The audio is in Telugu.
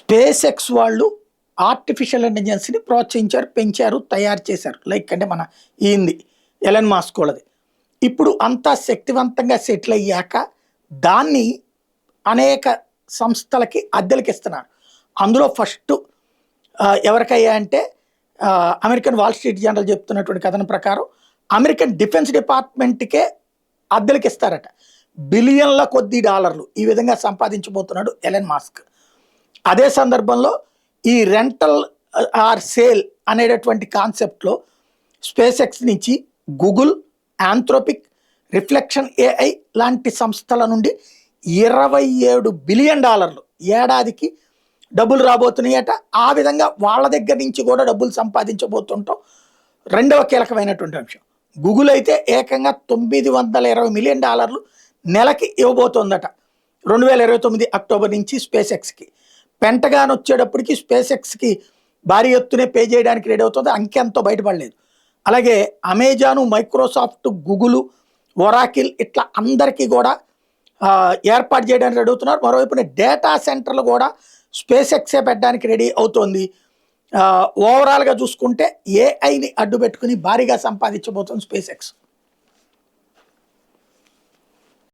స్పేస్ ఎక్స్ వాళ్ళు ఆర్టిఫిషియల్ ఇంటెలిజెన్స్ని ప్రోత్సహించారు, పెంచారు, తయారు చేశారు. లైక్ అంటే మన ఈంది ఎలన్ మాస్క్ వాళ్ళది. ఇప్పుడు అంతా శక్తివంతంగా సెటిల్ అయ్యాక దాన్ని అనేక సంస్థలకి అద్దెలకి ఇస్తున్నారు. అందులో ఫస్ట్ ఎవరికయ్యా అంటే అమెరికన్ వాల్ స్ట్రీట్ జర్నల్ చెప్తున్నటువంటి కథనం ప్రకారం అమెరికన్ డిఫెన్స్ డిపార్ట్మెంట్కే అద్దెలకి ఇస్తారట. బిలియన్ల కొద్ది డాలర్లు ఈ విధంగా సంపాదించబోతున్నాడు ఎలన్ మాస్క్. అదే సందర్భంలో ఈ రెంటల్ ఆర్ సేల్ అనేటటువంటి కాన్సెప్ట్లో స్పేస్ ఎక్స్ నుంచి గూగుల్, ఆంథ్రోపిక్, రిఫ్లెక్షన్ ఏఐ లాంటి సంస్థల నుండి $27 బిలియన్ ఏడాదికి డబ్బులు రాబోతున్నాయట. ఆ విధంగా వాళ్ళ దగ్గర నుంచి కూడా డబ్బులు సంపాదించబోతుంటాం. రెండవ కీలకమైనటువంటి అంశం, గూగుల్ అయితే ఏకంగా $920 మిలియన్ నెలకి ఇవ్వబోతోందట 2029 అక్టోబర్ నుంచి స్పేస్ ఎక్స్కి. పెంటగాన్ వచ్చేటప్పటికి స్పేస్ ఎక్స్కి భారీ ఎత్తునే పే చేయడానికి రెడీ అవుతుంది. అంకె ఎంతో బయటపడలేదు. అలాగే అమెజాను, మైక్రోసాఫ్ట్, గూగుల్, ఒరాకిల్ ఇట్లా అందరికీ కూడా ఏర్పాటు చేయడానికి రెడీ అవుతున్నారు. మరోవైపున డేటా సెంటర్లు కూడా స్పేస్ ఎక్సే పెట్టడానికి రెడీ అవుతోంది. ఓవరాల్గా చూసుకుంటే ఏఐని అడ్డు పెట్టుకుని భారీగా సంపాదించబోతుంది స్పేస్ ఎక్స్.